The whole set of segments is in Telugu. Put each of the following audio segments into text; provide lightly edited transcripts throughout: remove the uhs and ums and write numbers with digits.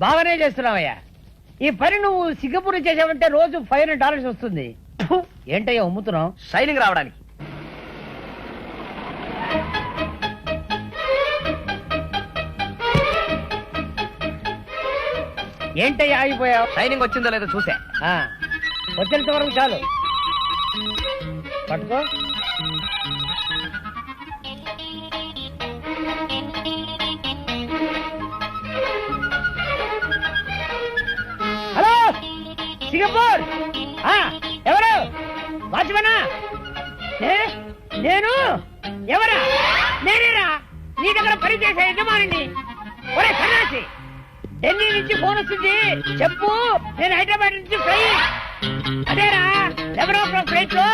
బాగానే చేస్తున్నావయ్యా. ఈ పని నువ్వు సింగపూర్ చేసావంటే రోజు $500 వస్తుంది. ఏంటయ్యా అమ్ముతున్నావు? షైనింగ్ రావడానికి. ఏంటయ్యా ఆగిపోయావు? షైనింగ్ వచ్చిందో లేదో చూసా. వచ్చేంత వరకు చాలు. పట్టుకో. హలో సింగపూర్, ఎవరు? వాచ్మనా? నేను ఎవరా? నేనేరా నీ దగ్గర పనిచేసే యజమానిని. ఒరే సన్నాసి, ఢిల్లీ నుంచి ఫోన్ వస్తుంది, చెప్పు. నేను హైదరాబాద్ నుంచి ఫ్లై. అదేరా ఎవరో ఫ్లైట్ లో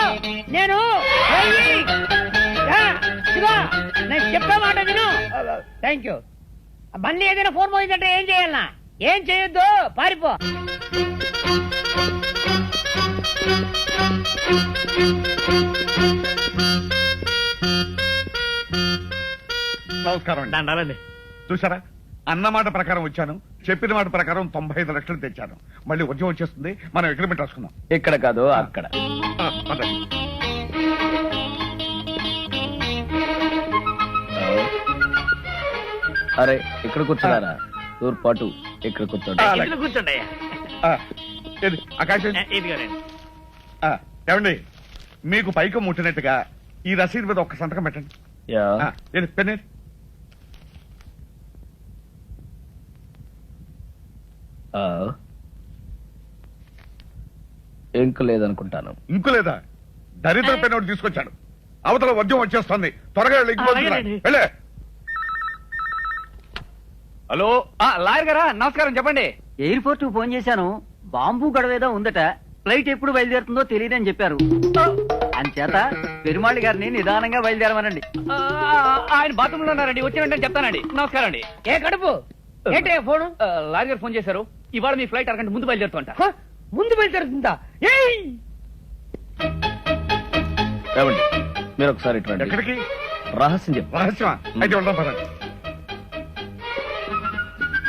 నేను నేను చెప్పే మాట విను. Thank you. మళ్ళీ ఏదైనా ఫోన్ పోయిందంటే ఏం చేయాలనా? ఏం చేయొద్దు, పారిపో. నమస్కారం అండి. చూసారా, అన్నమాట ప్రకారం వచ్చాను, చెప్పిన మాట ప్రకారం 95 లక్షలు తెచ్చాను. మళ్ళీ ఉద్యోగం వచ్చేస్తుంది, మనం అగ్రిమెంట్ రాసుకుందాం. ఇక్కడ కాదు అక్కడ. అరే ఇక్కడ కూర్చున్నారా? తూర్పాటు ఇక్కడ కూర్చోండి. కూర్చోండి. ఏమండి, మీకు పైకి ముట్టినట్టుగా ఈ రసీదు మీద ఒక్క సంతకం పెట్టండి. పెన్నే. ఇంకు లేదనుకుంటాను. ఇంకు లేదా? దరిద్ర పెన్ ఒకటి తీసుకొచ్చాడు. అవతల ఉద్యోగం వచ్చేస్తుంది, త్వరగా వెళ్ళే. హలో లాయర్ గారా, నమస్కారం. చెప్పండి. ఎయిర్పోర్ట్ కు ఫోన్ చేశాను. బాంబు గడవేదో ఉందట. ఫ్లైట్ ఎప్పుడు బయలుదేరుతుందో తెలియదని చెప్పారు. అంచేత పెరుమాళి గారిని నిదానంగా బయలుదేరమనండి. ఆయన బాత్రూమ్ లో ఉన్నారండి, వచ్చి వెంటనే చెప్తానండి. నమస్కారం అండి. ఏ కడుపు ఏంటే ఫోన్? లాయర్ గారు ఫోన్ చేశారు. ఇవాళ మీ ఫ్లైట్ అరగంట ముందు బయలుదేరుతుంట. ముందు బయలుదేరుతుందా? ఏమండి, మీరు ఒకసారి ఎక్కడికి? రహస్యం చెప్పు. రహస్యమా? అయితే వెళ్దాం పదండి.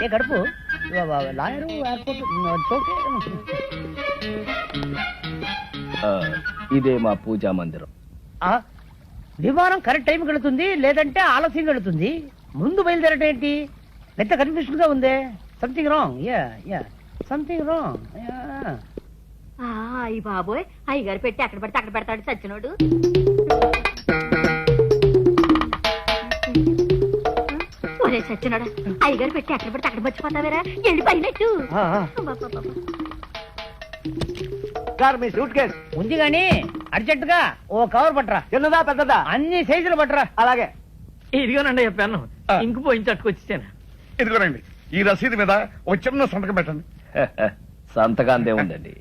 ఏ కడుపు లాయరు ఎయిర్పోర్ట్ ఇదే మా పూజా మందిరం. విమానం కరెక్ట్ టైం వెళుతుంది, లేదంటే ఆలస్యం వెళుతుంది. ముందు బయలుదేరటం ఏంటి? పెద్ద కన్ఫ్యూషన్ గా ఉంది. Something wrong. Something wrong. అయ్యి బాబోయ్, అయ్యగారు పెట్టి అక్కడ పడితే అక్కడ పెడతాడు సచ్చినోడు. ఒరే సచ్చినోడా, అయ్యగారు పెట్టి అక్కడ పడితే అక్కడ మర్చిపోతావేరా? వెళ్ళి పైనట్టు మీ సూట్ కేస్ ఉంది గాని అర్జెంట్ గా ఓ కవర్ పట్టరా. చిన్నదా పెద్దదా? అన్ని సైజులు పట్టరా. అలాగే. ఇదిగోనండి చెప్పాను. ఇంకు పోయించి అట్టుకొచ్చాను. ఇదిగోనండి, ఈ రసీదు మీద ఒక చిన్న సంతకం పెట్టండి. సంతకాంతే ఉందండి.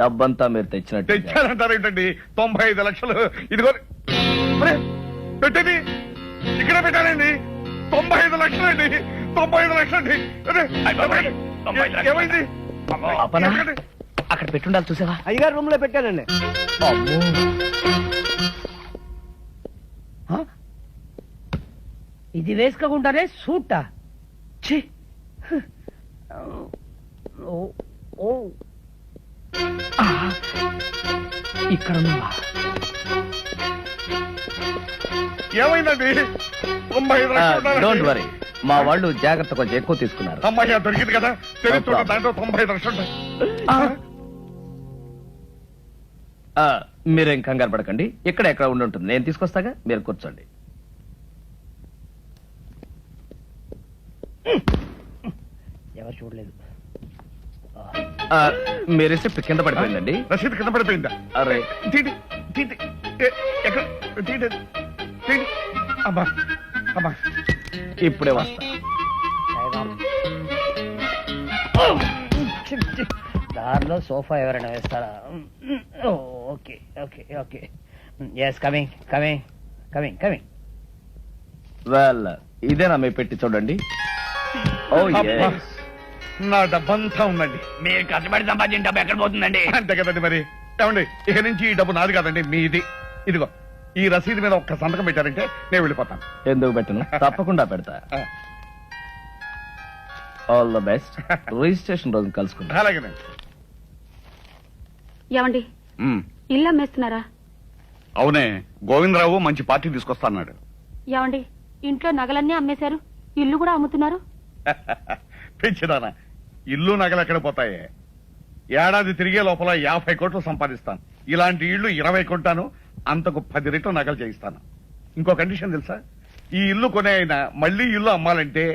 డబ్బంతా మీరు తెచ్చినట్టు. తెచ్చారంటారు ఏంటండి? 95 లక్షలు. ఇదిగో పెట్టేది ఇక్కడ పెట్టానండి. 95 లక్షలు అండి. 95 లక్షలు అండి. ఏమైంది? అక్కడ పెట్టుండాలి, చూసావా? అయ్యగారు రూమ్ లో పెట్టానండి. ఇది వేసుకోకుండానే సూటా? ఇక్కడ ఏమైందండి? 95 లక్షలు. డోంట్ వరీ, మా వాళ్ళు జాగ్రత్త కొంచెం ఎక్కువ తీసుకున్నారు. అమ్మాయి దొరికింది కదా, తెలుసు. దాంట్లో 95 లక్షలు ఉంటాయి. మీరేం కంగారు పడకండి, ఇక్కడ ఎక్కడ ఉండి ఉంటుంది. నేను తీసుకొస్తాగా, మీరు కూర్చోండి. ఎవరు చూడలేదు. మీ రిసిప్ట్ కింద పడిపోయిందండి. రసీదు కింద పడిపోయిందా? అరే అమ్మా అమ్మా, ఇప్పుడే వస్తా. దారిలో సోఫా ఎవరైనా వేస్తారా? Okay okay okay. Yes, coming coming coming coming. Well, ఇదేనా మీ పెట్టి చూడండి. ఓ yes. నా డబ్బంతా ఉందండి. మీరు కష్టపడి సంపాదించిన డబ్బు ఎక్కడ పోతుందండి? అంతే కదండి మరి. ఏమండి, ఇక నుంచి ఈ డబ్బు నాది కాదండి, మీది. ఇదిగో, ఈ రసీదు మీద ఒక్క సంతకం పెట్టారంటే నేను వెళ్ళిపోతాను. ఎందుకు పెట్టను? తప్పకుండా పెడతా. All the best. రిజిస్ట్రేషన్ రోజు కలుసుకుందాం. అలాగేనండి. ఏమండి ఇల్లు అమ్మేస్తున్నారా? అవునే, గోవిందరావు మంచి పార్టీ తీసుకొస్తాన్నాడు. ఏమండి ఇంట్లో నగలన్నీ అమ్మేశారు, ఇల్లు కూడా అమ్ముతున్నారు. పెంచిదానా, ఇల్లు నగలు ఎక్కడ పోతాయే? ఏడాది తిరిగే లోపల 50 కోట్లు సంపాదిస్తాను. ఇలాంటి ఇల్లు 20 కొంటాను, అంతకు 10 రెట్లు నగలు చేయిస్తాను. ఇంకో కండిషన్ తెలుసా? ఈ ఇల్లు కొనే అయినా మళ్ళీ ఇల్లు అమ్మాలంటే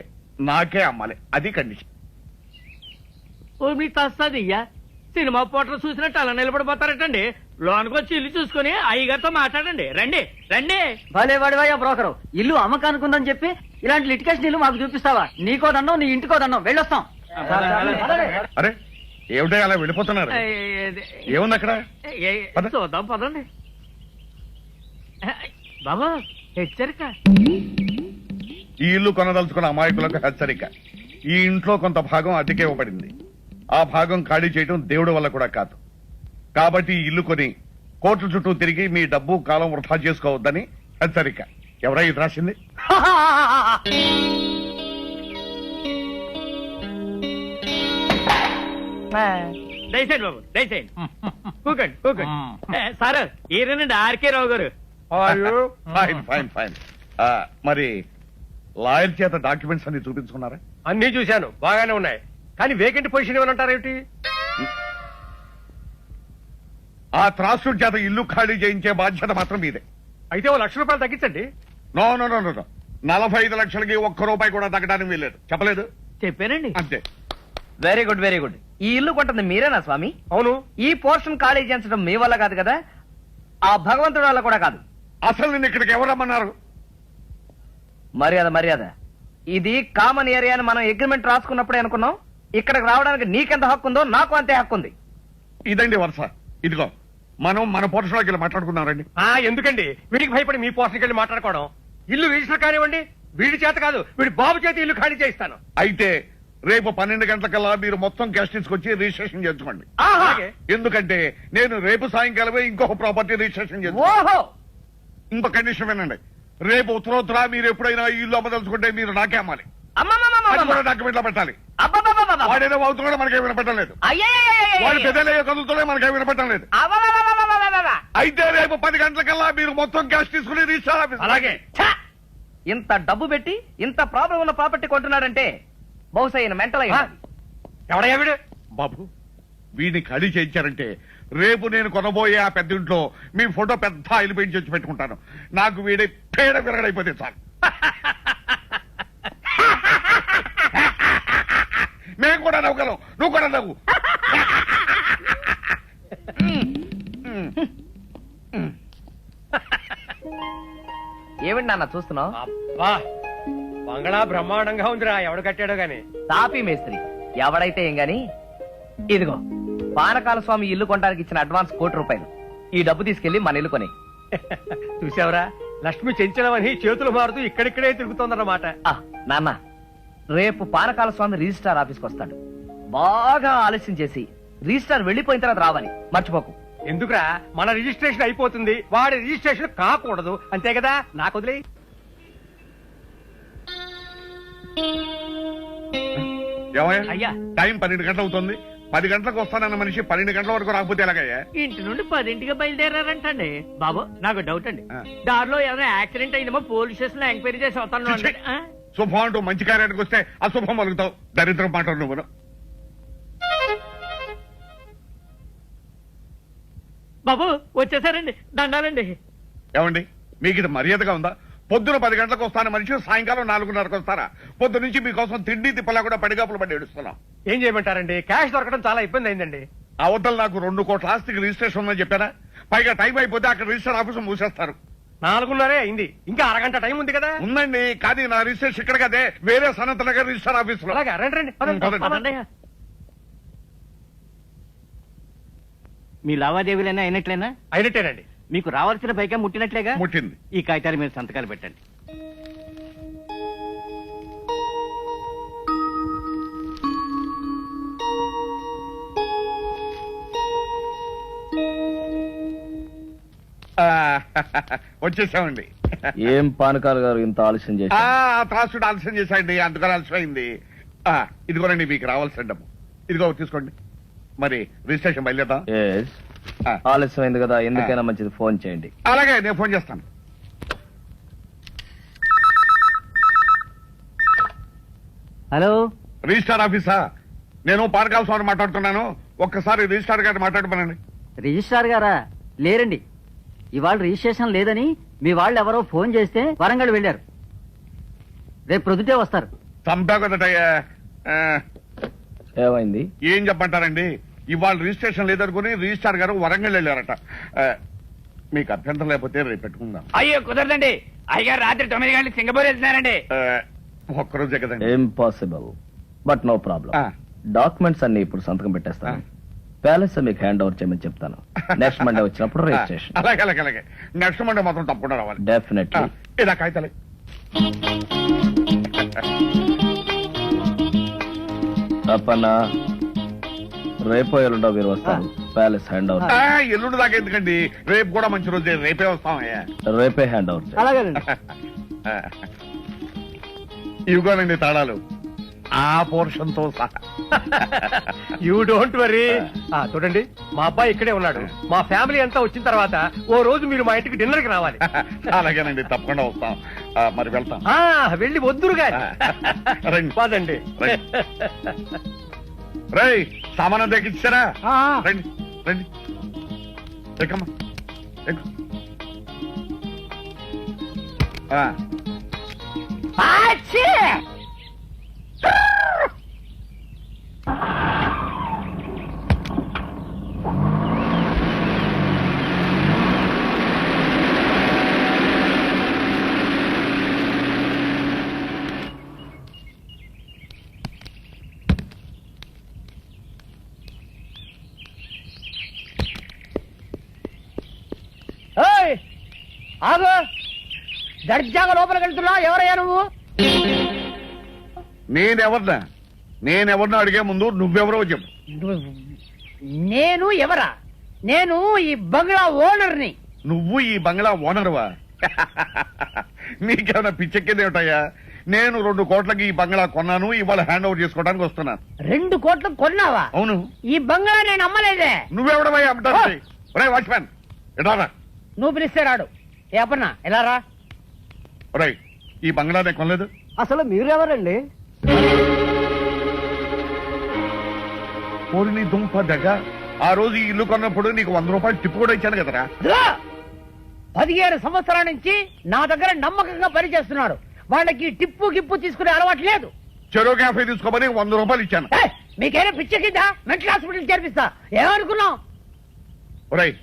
నాకే అమ్మాలి, అది కండిషన్. ఓ మీకు తస్తాదయ్యా, సినిమా పోటర్ చూసినట్టు అలా నిలబడిపోతారటండి. లోనికి వచ్చి ఇల్లు చూసుకుని అయ్యగారితో మాట్లాడండి. రండి రండి. భలే వాడివయ్యా బ్రోకరు, ఇల్లు అమ్మకానుకుందని చెప్పి ఇలాంటి లిటికేషన్ ఇల్లు మాకు చూపిస్తావా? నీకో దండం, నీ ఇంటికో దండం, వెళ్ళొస్తాం. అరే ఏమిటో అలా వెళ్ళిపోతున్నారు? ఏముంది అక్కడ? పద. చూద్దాం పదండి. బాబా హెచ్చరిక, ఈ ఇల్లు కొనదలుచుకున్న అమాయకులకు హెచ్చరిక. ఈ ఇంట్లో కొంత భాగం అద్దెకే ఇవ్వబడింది. ఆ భాగం ఖాళీ చేయడం దేవుడి వల్ల కూడా కాదు. కాబట్టి ఈ ఇల్లు కొని కోర్టు చుట్టూ తిరిగి మీ డబ్బు కాలం వృధా చేసుకోవద్దని హెచ్చరిక. ఎవరై ఇది రాసింది? దయచేయండి బాబు, దయచేయండి. కూకండి కూకండి. సార్ ఈయనండి ఆర్కే రావు గారు. Fine fine fine. మరి లాయర్ చేత డాక్యుమెంట్స్ అన్ని చూపించుకున్నారా? అన్ని చూశాను, బాగానే ఉన్నాయి. కానీ వేకెంట్ పొజిషన్ ఏమంటారేమిటి? ఆ త్రాసుడి చేత ఇల్లు ఖాళీ చేయించే బాధ్యత మాత్రం మీదే. అయితే ఓ ₹1,00,000 తగ్గించండి. నో నో నో నో 45 లక్షలకి ₹1 కూడా తగ్గడానికి వీల్లేదు. చెప్పలేదు? చెప్పానండి. అంతే. Very good very good. ఈ ఇల్లు కొంటుంది మీరేనా స్వామి? అవును. ఈ పోర్షన్ ఖాళీ చేయించడం మీ వల్ల కాదు కదా, ఆ భగవంతుడి వల్ల కూడా కాదు. అసలు నిన్ను ఇక్కడికి ఎవరు రమ్మన్నారు? మర్యాద మర్యాద. ఇది కామన్ ఏరియా అని మనం అగ్రిమెంట్ రాసుకున్నప్పుడే అనుకున్నాం. ఇక్కడికి రావడానికి నీకెంత హక్కు ఉందో నాకు అంతే హక్కు ఉంది. ఇదండి వరుస. ఇదిగో మనం మన పోర్షన్లోకి వెళ్ళి మాట్లాడుకున్నారండి. ఎందుకండి వీడికి భయపడి మీ పోస్టర్కి వెళ్ళి మాట్లాడుకోవడం? ఇల్లు రిజిస్టర్ కానివ్వండి, వీడి చేత కాదు, వీడి బాబు చేత ఇల్లు ఖాళీ చేయిస్తాను. అయితే రేపు 12 గంటలకల్లా మీరు మొత్తం క్యాష్ తీసుకొచ్చి రిజిస్ట్రేషన్ చేసుకోండి. అలాగే. ఎందుకంటే నేను రేపు సాయంకాలమే ఇంకొక ప్రాపర్టీ రిజిస్ట్రేషన్ చేస్తాను. ఓహో, ఇంకో కండిషన్ వినండి. రేపు ఉత్తరోత్తర మీరు ఎప్పుడైనా ఈ ఇల్లు అమ్మదలుచుకుంటే మీరు నాకే అమ్మాలి. అది కూడా డాక్యుమెంట్ లో పెట్టాలి. వాడేదో అవుతున్నాడో మనకే వినపడటం లేదు. వాడు పెద్దలే కదులుతూనే మనకే వినపడటం లేదు. అయితే రేపు 10 గంటలకల్లా మీరు మొత్తం క్యాష్ తీసుకుని రిజిస్టర్ ఆఫీస్. అలాగే. ఇంత డబ్బు పెట్టి ఇంత ప్రాబ్లం ఉన్న ప్రాపర్టీ కొంటున్నాడంటే బహుశా ఈయన మెంటల్ అయ్యి ఉండాలి. ఎవడయ్యా వీడు? బాబు, వీడిని ఖాళీ చేయించారంటే రేపు నేను కొనబోయే ఆ పెద్ద ఇంట్లో మీ ఫోటో పెద్ద ఆయిల్ పెయింట్ చేసి పెట్టుకుంటాను. నాకు వీడి పేడ విరగడైపోతే చాలు. మేము కూడా నవ్వుగలం, నువ్వు కూడా నవ్వు. ఏమిటి నాన్న చూస్తున్నావు? అబ్బా, బంగళా బ్రహ్మాండంగా ఉందిరా. ఎవడు కట్టాడో గాని. తాపీ మేస్త్రి ఎవడైతే ఏం గాని. ఇదిగో పానకాల స్వామి ఇల్లు కొనడానికి ఇచ్చిన అడ్వాన్స్ ₹1,00,000. ఈ డబ్బు తీసుకెళ్లి మన ఇల్లు కొని. చూసావరా, లక్ష్మి చెంచలమని చేతులు మారుతూ ఇక్కడిక్కడే తిరుగుతోందన్నమాట. నాన్న, రేపు పానకాల స్వామి రిజిస్ట్రార్ ఆఫీస్కి వస్తాడు. బాగా ఆలస్యం చేసి రిజిస్ట్రార్ వెళ్లిపోయిన తర్వాత రావాలి, మర్చిపోకు. ఎందుకురా, మన రిజిస్ట్రేషన్ అయిపోతుంది, వాడి రిజిస్ట్రేషన్ కాకూడదు, అంతే కదా. నాకు వదిలే. ఏమయ్యా? అయ్యా. టైం 12 గంటలు అవుతుంది. 10 గంటలకు వస్తానన్న మనిషి 12 గంటల వరకు రాకపోతే ఎలాగయ్యా? ఇంటి నుండి 10ంటికి బయలుదేరారంటండి. బాబు నాకు డౌట్ అండి. ఆ. దారిలో ఏదైనా యాక్సిడెంట్ అయిందేమో పోలీస్ స్టేషన్ లో ఎంక్వైరీ చేసి వస్తాను ఛీ, ఛీ. శుభం అంటూ మంచి కార్యానికి వస్తే అశుభం పలుకుతావు. దరిద్రం మాటలు నువ్వు. బాబు వచ్చేసారండి, దండాలండి. ఏమండి, మీకు ఇది మర్యాదగా ఉందా? పొద్దున 10 గంటలకు వస్తాను మనిషి సాయంకాలం 4:30కు వస్తారా? పొద్దు నుంచి మీకోసం తిండి తిప్పలా కూడా పడిగాపులు పడి ఏడుస్తున్నాం. ఏం చేయమంటారండి, క్యాష్ దొరకడం చాలా ఇబ్బంది అయిందండి. అవతల నాకు 2 కోట్ల ఆస్తికి రిజిస్ట్రేషన్ ఉందని చెప్పారా? పైగా టైం అయిపోతే అక్కడ రిజిస్టర్ ఆఫీసు మూసేస్తారు. 4:30 అయింది, ఇంకా అరగంట టైం ఉంది కదా. ఉందండి, కానీ నా రిజిస్ట్రేషన్ ఇక్కడ కదే, వేరే సనత్ నగర్ రిజిస్టర్ ఆఫీసులో. అలాగే, రండి రండి. పదండి. పదండి. మీ లావాదేవీలైనా అయినట్లేనా? అయినట్టేనండి. మీకు రావాల్సిన పైగా ముట్టినట్లేగా? ముట్టింది. ఈ కాగితాలు మీరు సంతకాలు పెట్టండి. వచ్చేసామండి. ఏం పానకాల గారు ఇంత ఆలస్యం చేసి? త్రాసుడు ఆలస్యం చేశాయండి, అందుకని ఆలస్యం అయింది. ఇదిగోనండి మీకు రావాల్సిన డబ్బు. ఇదిగో తీసుకోండి. మరి రిజిస్ట్రేషన్ బయలుదేద్దాం. ఆలస్యమైంది కదా, ఎందుకైనా మంచిది ఫోన్ చేయండి. అలాగే నేను ఫోన్ చేస్తాను. హలో, రిజిస్టార్ ఆఫీసా? నేను పానకాల స్వామి మాట్లాడుతున్నాను. ఒక్కసారి రిజిస్టార్ గారిని మాట్లాడమనండి. రిజిస్ట్రార్ గారా? లేరండి, ఇవాళ రిజిస్ట్రేషన్ లేదని మీ వాళ్ళు ఎవరో ఫోన్ చేస్తే వరంగల్ వెళ్ళారు. రేపు ప్రొద్దుటే వస్తారు. చంపా కదటయ్యా. ఏమైంది? ఏం చెప్పంటారండి, ఇవాళ రిజిస్ట్రేషన్ లేదనుకుని రిజిస్టార్ గారు వరంగల్ వెళ్ళారట. మీకు అభ్యంతరం లేకపోతే రేపు పెట్టుకుందాం. అయ్యో కుదరదండి, అయ్యగారు రాత్రి 9 గంటలకు సింగపూర్ వెళ్తున్నారండి. ఒక్కరోజే కదండి. Impossible, but no problem. Documents అన్ని ఇప్పుడు సంతకం పెట్టేస్తాను. ప్యాలెస్ మీకు హ్యాండ్ ఓవర్ చేయమని చెప్తాను. నెక్స్ట్ మండే వచ్చినప్పుడు రిజిస్ట్రేషన్. అలాగే అలాగే అలాగే. నెక్స్ట్ మండే మాత్రం తప్పకుండా రావాలి. డెఫినెట్లీ. ఇలా కాగితాలే. తప్పన్నా రేపో ఎల్లుండో మీరు వస్తారు. Palace hand over. ఎల్లుండి దాకా ఎందుకండి, రేపు కూడా మంచి రోజే. రేపే వస్తామయ్యా. రేపే హ్యాండ్ ఓవర్. అలాగేనండి. ఇవిగోనండి తాళాలు, ఆ పోర్షన్ తో సహా. You don't worry. చూడండి, మా అబ్బాయి ఇక్కడే ఉన్నాడు. మా ఫ్యామిలీ అంతా వచ్చిన తర్వాత ఓ రోజు మీరు మా ఇంటికి డిన్నర్ కి రావాలి. అలాగేనండి, తప్పకుండా వస్తాం. మరి వెళ్తాం. వెళ్ళి వద్దురు గాని. రండి. పదండి. రై సామానం తెచ్చిచ్చారా? రండి రండి. ఎక్కమ్మా ఎక్కు. ఆగు, దర్జాగా లోపలికి వెళ్తున్నా. ఎవరయ్యా నువ్వు? నేనెవరినో అడిగే ముందు నువ్వెవరో చెప్పు. నేను ఎవరా? నేను ఈ బంగ్లా ఓనర్ని. నువ్వు ఈ బంగ్లా ఓనర్వా? నీకేమైనా పిచ్చెక్కిందేమిటయ్యా? నేను 2 కోట్లకి ఈ బంగ్లా కొన్నాను. ఇవాళ హ్యాండ్ ఓవర్ చేసుకోవడానికి వస్తున్నాను. 2 కోట్లు కొన్నావా? అవును. ఈ బంగ్లా నేను అమ్మలేదే. నువ్వెవడమయ్యా అమ్మటానికి? ఒరే వాచ్మ్యాన్, ఎడారా? నువ్వు పిలిస్తే రాడు. ఏ అప్పన్నా ఎలా రా? ఒరే, ఈ బంగ్లా నేను కొనలేదు. అసలు మీరెవరండి? పోలిని దుంప దగ్గర ఆ రోజు ఈ ఇల్లు కొన్నప్పుడు నీకు 100 రూపాయలు టిప్పు కూడా ఇచ్చాను కదరా. 17 సంవత్సరాల నుంచి నా దగ్గర నమ్మకంగా పనిచేస్తున్నాడు. వాళ్ళకి టిప్పు గిప్పు తీసుకునే అలవాటు లేదు. చెరో క్యాఫే తీసుకోమని 100 రూపాయలు ఇచ్చాను. మీకైనా పిచ్చెక్కిందా? Mental hospital చేర్పిస్తా. ఏమనుకున్నావు? ఒరేయ్,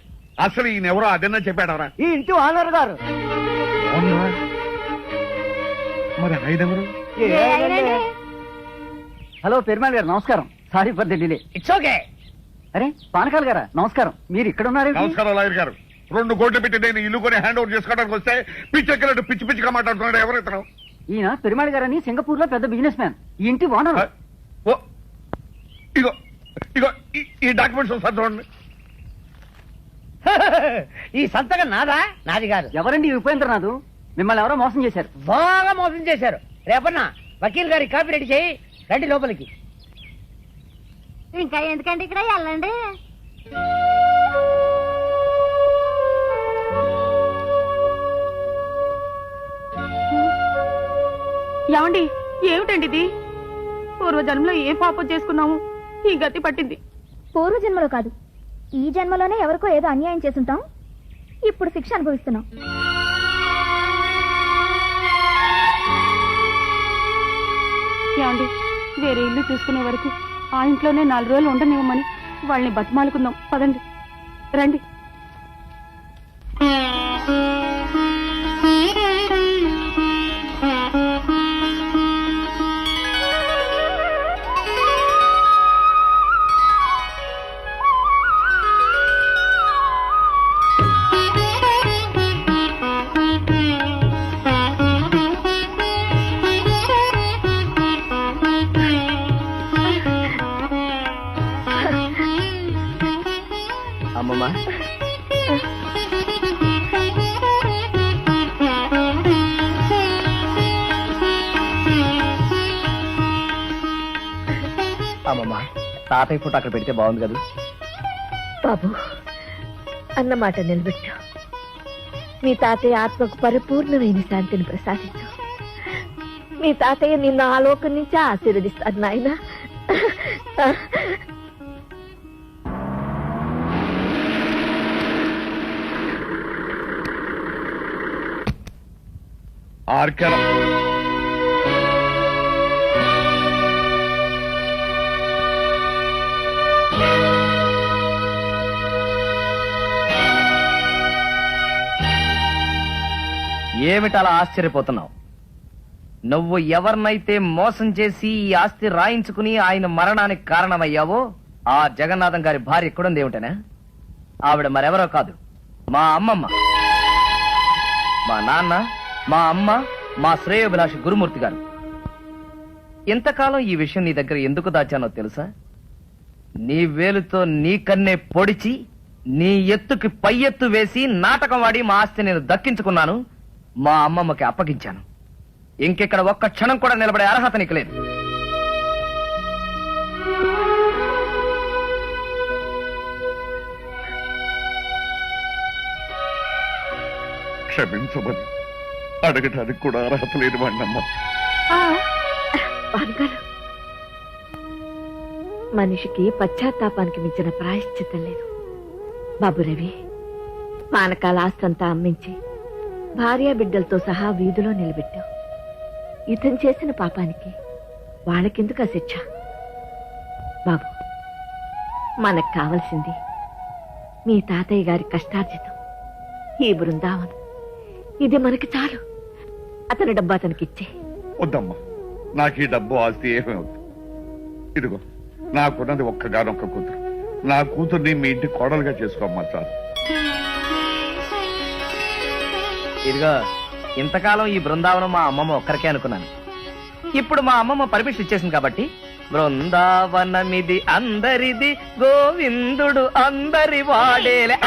అసలు ఈయన ఎవరో అదన్నా చెప్పాడవరా? ఈ ఇంటి ఓనర్ గారు. మరి ఆయన ఎవరు? హలో పెరుమాళ్ గారు, నమస్కారం. Sorry for the delay. It's okay. అరే పానకాల్ గారా, నమస్కారం. మీరు ఇక్కడ ఉన్నారు? నమస్కారం లాయర్ గారు. 2 కోట్లు పెట్టి నేను ఇల్లు కొని హ్యాండ్ ఓవర్ చేసుకోవడానికి వస్తే పిచ్చెక్కినట్టు పిచ్చి పిచ్చిగా మాట్లాడుతున్నాడు. ఎవరు ఇతను? ఈయన పెరుమాళ్ గారని సింగపూర్ లో పెద్ద బిజినెస్ మ్యాన్. ఈ ఇంటి ఓనర్. ఓ, ఇగో ఇగో ఈ డాక్యుమెంట్స్ ఒకసారి చూడండి. ఈ సంతకం నాదా? నాది కాదు. ఎవరండి ఈ ఉపేంద్రనాథ్? మిమ్మల్ని ఎవరో మోసం చేశారు. బాగా మోసం చేశారు. రేపన్నా వకీల్ గారి కాపీ రెడీ చేయి. రండి లోపలికి. ఇంకా ఎందుకంటే ఇక్కడ వెళ్ళండి. ఏమండి, ఏమిటండి ఇది? పూర్వజన్మలో ఏ పాపం చేసుకున్నాము ఈ గతి పట్టింది. పూర్వజన్మలో కాదు, ఈ జన్మలోనే ఎవరికో ఏదో అన్యాయం చేసుంటాం. ఇప్పుడు శిక్ష అనుభవిస్తున్నాం. ఏమండి, వేరే ఇల్లు చూసుకునే వరకు ఆ ఇంట్లోనే 4 రోజులు ఉండనివ్వమని వాళ్ళని బతిమాలుకుందాం. పదండి, రండి. అమ్మమ్మా, అమ్మమ్మ తాతయ్య ఫోటో అక్కడ పెడితే బాగుంది కదా. బాబు అన్నమాట నిలబెట్టు. మీ తాతయ్య ఆత్మకు పరిపూర్ణమైన శాంతిని ప్రసాదించు. మీ తాతయ్య నిన్ను ఆలోకం నుంచి ఆశీర్వదిస్తాడు నాయన. ఆర్కెల ఏమిటలా ఆశ్చర్యపోతున్నావు? నువ్వు ఎవరినైతే మోసం చేసి ఈ ఆస్తి రాయించుకుని ఆయన మరణానికి కారణమయ్యావో ఆ జగన్నాథం గారి భార్య ఎక్కడుంది ఏమిటనా? ఆవిడ మరెవరో కాదు, మా అమ్మమ్మ. మా నాన్న, మా అమ్మ, మా శ్రేయోభిలాషి గురుమూర్తి గారు. ఇంతకాలం ఈ విషయం నీ దగ్గర ఎందుకు దాచానో తెలుసా? నీ వేలుతో నీ కన్నే పొడిచి నీ ఎత్తుకి పై ఎత్తు వేసి నాటకం వాడి మా ఆస్తి నేను దక్కించుకున్నాను, మా అమ్మమ్మకి అప్పగించాను. ఇంకెక్కడ ఒక్క క్షణం కూడా నిలబడే అర్హత నీకు లేదు. క్షమించమని అడగటానికి కూడా అర్హత లేని వాడినమ్మా. భానుగారు, మనిషికి పశ్చాత్తాపానికి మించిన ప్రాయశ్చిత్తం లేదు. బాబు రవి, పానకాల ఆస్తంతా అమ్మించి భార్యా బిడ్డలతో సహా వీధిలో నిలబెట్టావు. ఇతను చేసిన పాపానికి వాళ్ళకెందుకు ఆ శిక్ష? బాబు, మనకు కావలసింది మీ తాతయ్య గారి కష్టార్జితం, ఈ బృందావనం. ఇది మనకి చాలు. అతని డబ్బు అతనికిచ్చే. వద్దమ్మా, నాకు ఈ డబ్బు ఆస్తి ఏమీ వద్దు. ఇదిగో నాకున్నది ఒక్కగానొక్క కూతురు. నా కూతుర్ని మీ ఇంటి కోడలుగా చేసుకోమ్మా చాలు. ఇదిగో ఇంతకాలం ఈ బృందావనం మా అమ్మమ్మ ఒక్కరికే అనుకున్నాను. ఇప్పుడు మా అమ్మమ్మ పర్మిషన్ ఇచ్చేసింది కాబట్టి బృందావనమిది అందరిది, గోవిందుడు అందరి వాడేలే.